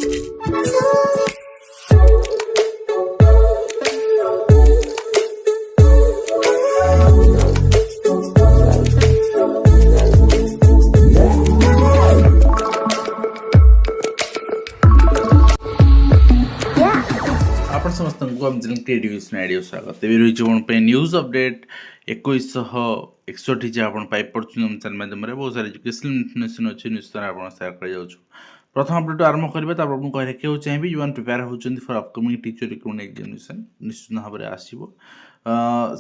आपण समस्तଙ୍କୁ ଆମ channel creative idea ସ୍ୱାଗତ। ଏବେ ରହିଛି ଆପଣଙ୍କ ନ୍ୟୁଜ୍ ଅପଡେଟ୍ 2161 ଯାହା ଆପଣ ପାଇପାରୁଛନ୍ତି ଆମ ଚ୍ୟାନେଲ ମାଧ୍ୟମରେ। ବହୁତ ସାରା ଏଜୁକେସନାଲ ଇନଫର୍ମେସନ୍ ଅଛି, ନିଶ୍ଚୟ ଆପଣ ସେୟାର କରାଯାଉଛି। ପ୍ରଥମ ଅପଡେଟ୍ ଆରମ୍ଭ କରିବା, ତାପରେ ମୁଁ କହି ରଖିବାକୁ ଚାହିଁବି ଯେଉଁମାନେ ପ୍ରିପେୟାର ହେଉଛନ୍ତି for upcoming teacher recruitment examination ନିଶ୍ଚିତ ଭାବରେ ଆସିବ।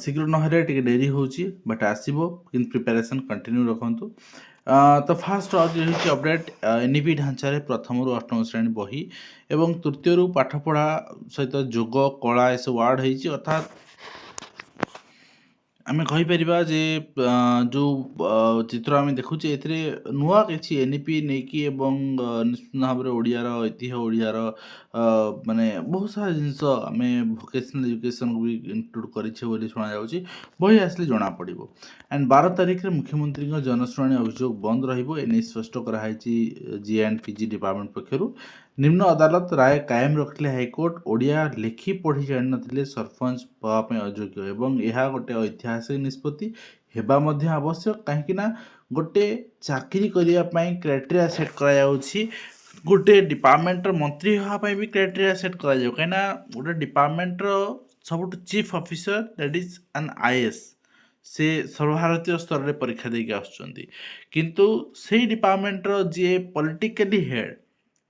ଶୀଘ୍ର ନହେଲେ ଟିକେ ଡେରି ହେଉଛି ବଟ୍ ଆସିବ, କିନ୍ତୁ ପ୍ରିପାରେସନ୍ କଣ୍ଟିନ୍ୟୁ ରଖନ୍ତୁ। ତ ଫାଷ୍ଟ ରହିଛି ଅପଡେଟ୍ ଏନ୍ଇପି ଢାଞ୍ଚାରେ ପ୍ରଥମରୁ ଅଷ୍ଟମ ଶ୍ରେଣୀ ବହି ଏବଂ ତୃତୀୟରୁ ପାଠପଢ଼ା ସହିତ ଯୋଗ କଳା ଏସବୁ ୱାର୍ଡ଼ ହେଇଛି। ଅର୍ଥାତ୍ ଆମେ କହିପାରିବା ଯେ ଯେଉଁ ଚିତ୍ର ଆମେ ଦେଖୁଛେ ଏଥିରେ ନୂଆ କିଛି ଏନ୍ଇପି ନେଇକି ଏବଂ ନିଶ୍ଚିତ ଭାବରେ ଓଡ଼ିଆର ଐତିହ୍ୟ ଓଡ଼ିଆର ମାନେ ବହୁତ ସାରା ଜିନିଷ ଆମେ ଭୋକେସନାଲ୍ ଏଜୁକେସନ୍କୁ ବି ଇନକ୍ଲୁଡ଼ କରିଛେ ବୋଲି ଶୁଣାଯାଉଛି। ବହି ଆସିଲେ ଜଣାପଡ଼ିବ। ଆଣ୍ଡ 12 ତାରିଖରେ ମୁଖ୍ୟମନ୍ତ୍ରୀଙ୍କ ଜନଶୁଣାଣି ଅଭିଯୋଗ ବନ୍ଦ ରହିବ, ଏନେଇ ସ୍ପଷ୍ଟ କରାଯାଇଛି ଜି ଆଣ୍ଡ ପିଜି ଡିପାର୍ଟମେଣ୍ଟ ପକ୍ଷରୁ। ନିମ୍ନ ଅଦାଲତ ରାୟ କାଏମ ରଖିଲେ ହାଇକୋର୍ଟ, ଓଡ଼ିଆ ଲେଖି ପଢ଼ି ଜାଣିନଥିଲେ ସରପଞ୍ଚ ପାଇବା ପାଇଁ ଅଯୋଗ୍ୟ ଏବଂ ଏହା ଗୋଟେ ଐତିହାସିକ ନିଷ୍ପତ୍ତି ହେବା ମଧ୍ୟ ଆବଶ୍ୟକ। କାହିଁକି ନା ଗୋଟେ ଚାକିରି କରିବା ପାଇଁ କ୍ରାଇଟେରିଆ ସେଟ୍ କରାଯାଉଛି, ଗୋଟେ ଡିପାର୍ଟମେଣ୍ଟର ମନ୍ତ୍ରୀ ହେବା ପାଇଁ ବି କ୍ରାଇଟେରିଆ ସେଟ୍ କରାଯାଉ। କାହିଁକିନା ଗୋଟେ ଡିପାର୍ଟମେଣ୍ଟର ସବୁଠୁ chief officer that is an IAS, ସେ ସର୍ବଭାରତୀୟ ସ୍ତରରେ ପରୀକ୍ଷା ଦେଇକି ଆସୁଛନ୍ତି। କିନ୍ତୁ ସେଇ ଡିପାର୍ଟମେଣ୍ଟର ଯିଏ ପଲିଟିକାଲି ହେଡ଼୍,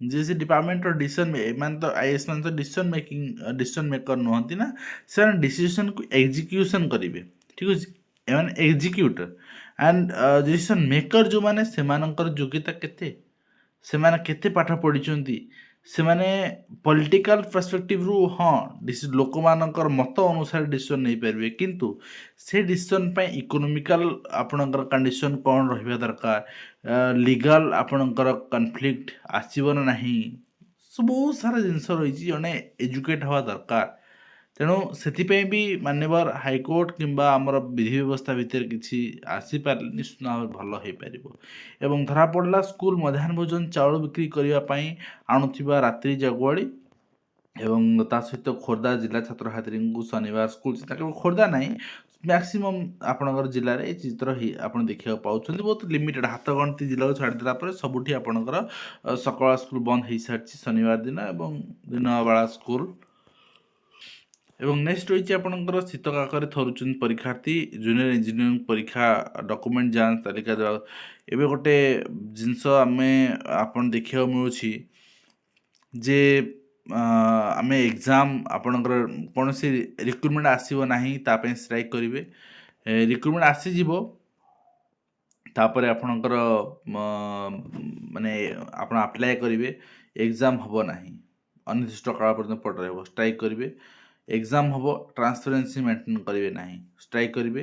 ଯେ ସେ ଡିପାର୍ଟମେଣ୍ଟର ଡିସିସନ୍, ଏମାନେ ତ ଆଇଏଏସ୍ ମାନେ ତ ଡିସିସନ୍ ମେକର ନୁହନ୍ତି ନା, ସେମାନେ ଡିସିସନ୍କୁ ଏକ୍ଜିକ୍ୟୁସନ୍ କରିବେ। ଠିକ୍ ଅଛି, ଏମାନେ ଏକ୍ଜିକ୍ୟୁଟର ଆଣ୍ଡ ଡିସିସନ୍ ମେକର ଯେଉଁମାନେ, ସେମାନଙ୍କର ଯୋଗ୍ୟତା କେତେ, ସେମାନେ କେତେ ପାଠ ପଢ଼ିଛନ୍ତି, ସେମାନେ ପଲିଟିକାଲ ପର୍ସପେକ୍ଟିଭରୁ ଲୋକମାନଙ୍କର ମତ ଅନୁସାରେ ଡିସିସନ୍ ନେଇପାରିବେ, କିନ୍ତୁ ସେ ଡିସିସନ୍ ପାଇଁ ଇକୋନୋମିକାଲ ଆପଣଙ୍କର କଣ୍ଡିସନ୍ କ'ଣ ରହିବା ଦରକାର, ଲିଗାଲ ଆପଣଙ୍କର କନଫ୍ଲିକ୍ଟ ଆସିବ ନା ନାହିଁ, ବହୁତ ସାରା ଜିନିଷ ରହିଛି, ଜଣେ ଏଜୁକେଟ୍ ହେବା ଦରକାର। ତେଣୁ ସେଥିପାଇଁ ବି ମାନ୍ୟବର ହାଇକୋର୍ଟ କିମ୍ବା ଆମର ବିଧି ବ୍ୟବସ୍ଥା ଭିତରେ କିଛି ଆସିପାରିଲେ ନିଶ୍ଚିତ ଭାବରେ ଭଲ ହୋଇପାରିବ। ଏବଂ ଧରାପଡ଼ିଲା ସ୍କୁଲ ମଧ୍ୟାହ୍ନ ଭୋଜନ ଚାଉଳ ବିକ୍ରି କରିବା ପାଇଁ ଆଣୁଥିବା ରାତ୍ରି ଜଗୁଆଳି ଏବଂ ତା ସହିତ ଖୋର୍ଦ୍ଧା ଜିଲ୍ଲା ଛାତ୍ରଛାତ୍ରୀଙ୍କୁ ଶନିବାର ସ୍କୁଲ, କେବଳ ଖୋର୍ଦ୍ଧା ନାହିଁ, ମ୍ୟାକ୍ସିମମ୍ ଆପଣଙ୍କର ଜିଲ୍ଲାରେ এই ଚିତ୍ର ଆପଣ ଦେଖିବାକୁ ପାଉଛନ୍ତି। ବହୁତ ଲିମିଟେଡ଼, ହାତ ଗଣତି ଜିଲ୍ଲାକୁ ଛାଡ଼ିଦେଲା ପରେ ସବୁଠି ଆପଣଙ୍କର ସକାଳ ସ୍କୁଲ ବନ୍ଦ ହୋଇସାରିଛି ଶନିବାର ଦିନ ଏବଂ ଦିନବେଳା ସ୍କୁଲ। ଏବଂ ନେକ୍ସଟ ରହିଛି ଆପଣଙ୍କର ଶୀତ କାକରେ ଥରୁଛନ୍ତି ପରୀକ୍ଷାର୍ଥୀ, ଜୁନିୟର ଇଞ୍ଜିନିୟରିଂ ପରୀକ୍ଷା ଡକୁମେଣ୍ଟ ଯାଞ୍ଚ ତାଲିକା ଦେବା। ଏବେ ଗୋଟେ ଜିନିଷ ଆପଣ ଦେଖିବାକୁ ମିଳୁଛି ଯେ ଆମେ ଏକ୍ଜାମ୍ ଆପଣଙ୍କର କୌଣସି ରିକ୍ରୁଟମେଣ୍ଟ ଆସିବ ନାହିଁ, ତା ପାଇଁ ଷ୍ଟ୍ରାଇକ୍ କରିବେ। ରିକ୍ରୁଟମେଣ୍ଟ ଆସିଯିବ, ତାପରେ ଆପଣଙ୍କର ମାନେ ଆପଣ ଆପ୍ଲାଏ କରିବେ, ଏକ୍ଜାମ୍ ହେବ ନାହିଁ, ଅନିର୍ଦ୍ଦିଷ୍ଟ କାଳ ପର୍ଯ୍ୟନ୍ତ ପଡ଼ ରହିବ, ଷ୍ଟ୍ରାଇକ୍ କରିବେ। ଏକ୍ଜାମ୍ ହେବ, ଟ୍ରାନ୍ସପାରେନ୍ସି ମେଣ୍ଟେନ୍ କରିବେ ନାହିଁ, ଷ୍ଟ୍ରାଇକ୍ କରିବେ।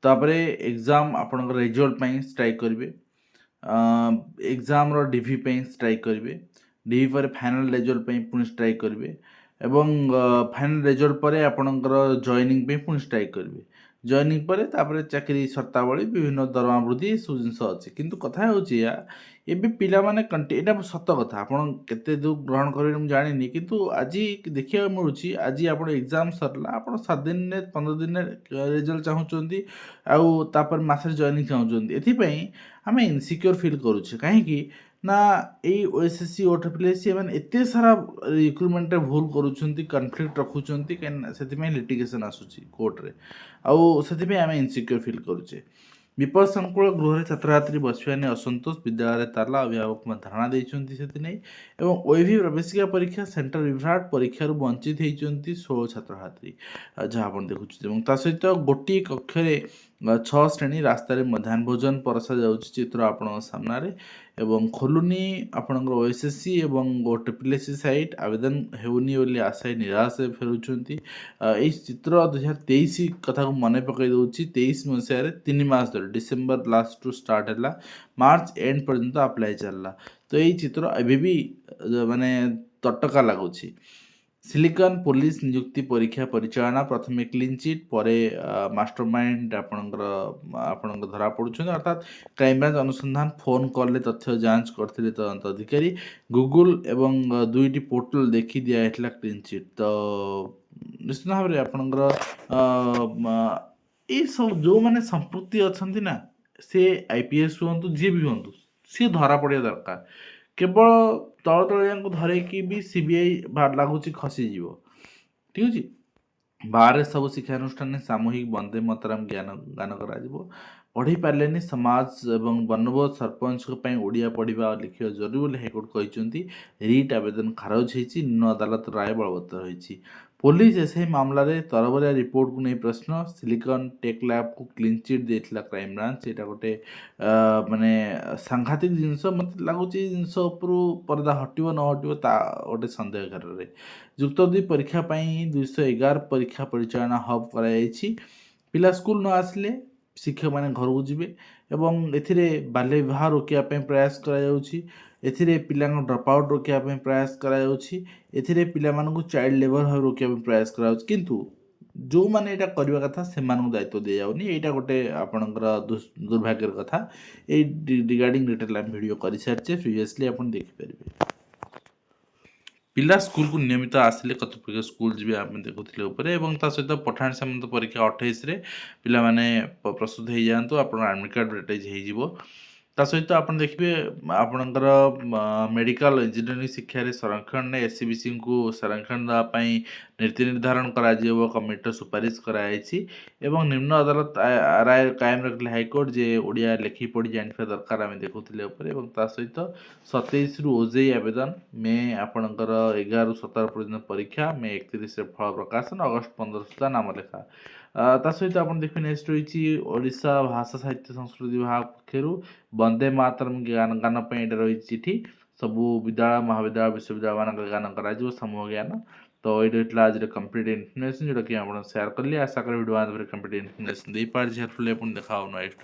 ତାପରେ ଏକ୍ଜାମ୍ ଆପଣଙ୍କର ରେଜଲ୍ଟ ପାଇଁ ଷ୍ଟ୍ରାଇକ୍ କରିବେ। ଏକ୍ଜାମ୍ର ଡିଭି ପାଇଁ ଷ୍ଟ୍ରାଇକ୍ କରିବେ। ଡିଭି ପରେ ଫାଇନାଲ୍ ରେଜଲ୍ଟ ପାଇଁ ପୁଣି ଷ୍ଟ୍ରାଇକ୍ କରିବେ ଏବଂ ଫାଇନାଲ୍ ରେଜଲ୍ଟ ପରେ ଆପଣଙ୍କର ଜଏନିଂ ପାଇଁ ପୁଣି ଷ୍ଟ୍ରାଇକ୍ କରିବେ। ଜଏନିଂ ପରେ ତାପରେ ଚାକିରି ସର୍ତ୍ତାବଳୀ, ବିଭିନ୍ନ ଦରମା ବୃଦ୍ଧି, ଏସବୁ ଜିନିଷ ଅଛି। କିନ୍ତୁ କଥା ହେଉଛି ଏବେ ପିଲାମାନେ ଏଇଟା ସତ କଥା, ଆପଣ କେତେ ଦୂର ଗ୍ରହଣ କରିବେ ମୁଁ ଜାଣିନି, କିନ୍ତୁ ଆଜି ଦେଖିବାକୁ ମିଳୁଛି, ଆଜି ଆପଣ ଏକ୍ଜାମ୍ ସରିଲା, ଆପଣ 7 ଦିନରେ 15 ଦିନରେ ରେଜଲ୍ଟ ଚାହୁଁଛନ୍ତି ଆଉ ତାପରେ ମାସରେ ଜଏନିଂ ଚାହୁଁଛନ୍ତି। ଏଥିପାଇଁ ଆମେ ଇନସିକ୍ୟୁର ଫିଲ୍ କରୁଛେ। କାହିଁକି ନା ଏଇ OSSC OSSC ଏମାନେ ଏତେ ସାରା ରିକ୍ରୁଟମେଣ୍ଟରେ ଭୁଲ କରୁଛନ୍ତି, କନଫ୍ଲିକ୍ଟ ରଖୁଛନ୍ତି, କାହିଁକିନା ସେଥିପାଇଁ ଲିଟିଗେସନ୍ ଆସୁଛି କୋର୍ଟରେ, ଆଉ ସେଥିପାଇଁ ଆମେ ଇନସିକ୍ୟୁର ଫିଲ୍ କରୁଛେ। ବିପଦ ସଂକୁଳ ଗୃହରେ ଛାତ୍ରଛାତ୍ରୀ ବସିବା ନେଇ ଅସନ୍ତୋଷ, ବିଦ୍ୟାଳୟରେ ତାଲା, ଅଭିଭାବକ ଧାରଣା ଦେଇଛନ୍ତି ସେଥିନେଇ। ଏବଂ OAV ପ୍ରବେଶିକା ପରୀକ୍ଷା ସେଣ୍ଟର ବିଭ୍ରାଟ, ପରୀକ୍ଷାରୁ ବଞ୍ଚିତ ହୋଇଛନ୍ତି 16 ଛାତ୍ରଛାତ୍ରୀ, ଯାହା ଆପଣ ଦେଖୁଛନ୍ତି। ଏବଂ ତା ସହିତ ଗୋଟିଏ କକ୍ଷରେ 6 ଶ୍ରେଣୀ, ରାସ୍ତାରେ ମଧ୍ୟାହ୍ନ ଭୋଜନ ପରସା ଯାଉଛି, ଚିତ୍ର ଆପଣଙ୍କ ସାମ୍ନାରେ। ଏବଂ ଖୋଲୁନି ଆପଣଙ୍କର OSSC ଏବଂ SSC ସାଇଟ୍, ଆବେଦନ ହେଉନି ବୋଲି ଆଶାୟୀ ନିରାଶ ଫେରୁଛନ୍ତି। ଏହି ଚିତ୍ର 2023 କଥାକୁ ମନେ ପକାଇ ଦେଉଛି। 23 ମସିହାରେ 3 ମାସ ଧରି, ଡିସେମ୍ବର ଲାଷ୍ଟରୁ ଷ୍ଟାର୍ଟ ହେଲା, ମାର୍ଚ୍ଚ ଏଣ୍ଡ ପର୍ଯ୍ୟନ୍ତ ଆପ୍ଲାଏ ଚାଲିଲା। ତ ଏଇ ଚିତ୍ର ଏବେ ବି ମାନେ ତଟକା ଲାଗୁଛି। सिलिकन पुलिस नियुक्ति परीक्षा परिचालना प्रथमे क्लीन चिट परे मास्टरमाइंड आपणकर धरा पड़ुछन् अर्थात क्राइमब्रांच अनुसंधान फोन कॉल तथ्य जांच करथिले तदंत अधिकारी गूगल एवं दुईटी पोर्टल देखि दिया हेतला क्लीन चिट तो निश्चित भाବରେ आपणकर ये सब जो माने संपृक्ति अछंती ना से आईपीएस हुअन्तु जे भी हुअन्तु से धरा पड़िया दरकार केवल तଳ ତଳିଆଙ୍କୁ ଧରେଇକି ବି ସିବିଆଇ ଲାଗୁଛି ଖସିଯିବ ଠିକ୍ ଅଛି ବାହାରେ ସବୁ ଶିକ୍ଷାନୁଷ୍ଠାନରେ ସାମୂହିକ ବନ୍ଦେ ମାତରମ୍ ଗାନ କରାଯିବ ପଢ଼ି ପାରିଲେନି ସମାଜ ଏବଂ ବନବୋଧ ସରପଞ୍ଚଙ୍କ ପାଇଁ ଓଡ଼ିଆ ପଢ଼ିବା ଆଉ ଲେଖିବା ଜରୁରୀ ବୋଲି ହାଇକୋର୍ଟ କହିଛନ୍ତି ରିଟ୍ ଆବେଦନ ଖାରଜ ହେଇଛି ନିମ୍ନ ଅଦାଲତ ରାୟ ବଳବତ୍ତର ହୋଇଛି पुलिस एसआई मामला रे तरबरिया रिपोर्ट को नहीं प्रश्न सिलिकन टेक लैब को क्लीन चिट देथिला क्राइम ब्रांच एटा गोटे माने सांघातिक जिनस मते लागुची जिनस उपरु पर्दा हटिबो न हटिबो ता गोटे संदेह घर रे युक्त 2 परीक्षा पई 211 परीक्षा परिचालना हब करायछि पिला स्कूल न आसले शिक्षक माने घर को जिवे एवं एथिरे बाल्य विवाह रोकिया पई प्रयास करायाउछि एथिरे पिलांग ड्रॉप आउट रोकिया पई प्रयास करायाउछि एथिरे पिलामानकु चाइल्ड लेबर भाव रोकिया पई प्रयास करायाउछि किंतु जो माने एटा करबा कथा से मानकु दायित्व दे जाउनी एटा गोटे आपनकर दुर्भाग्यर कथा ए रिगार्डिंग डिटेल हम वीडियो करि सारछे प्रीवियसली आपन देखि परिबे पिला स्कूल को नियमित आसिले कतपय स्कूल जी आम देखुले उपरे एवं ता सहित पठाण सामंत परीक्षा 28 रे पिला माने प्रस्तुत हो जातु आप एडमिट कार्ड रिटाइज हो ता सहित आपन देखिए आपणकर मेडिकल इंजीनियरिंग शिक्षा संरक्षण ने एससीबीसी को संरक्षण देवाई नीति निर्धारण करा कमिटर सुपारिश कराई एवं निम्न अदालत राय कायम रखले हाइकोर्ट जे ओडिया लेखि पढ़ी जानिफा दरकार आम देखुले ता सहित 27 रु ओजेई आवेदन मे आपणकर 11 रु 17 पर्यंत परीक्षा मे 31 रे फल प्रकाशन अगस्त 15 सुधा नाम लेखा ता सहित आप देखिए नेक्स्ट रही ओडिशा भाषा साहित्य संस्कृति विभाग पक्षर वंदे मातरम गान रही चिठी सबू विद्यालय महाविद्यालय विश्वविद्यालय मान गान कर समूह ज्ञान तो ये आज कंप्लीट इनफर्मेशन जोटा कि आप सेयार कली आशा कर वीडियो कंप्लीट इनफर्मेशन दे पारे हेल्पफुल देखा नेक्स्ट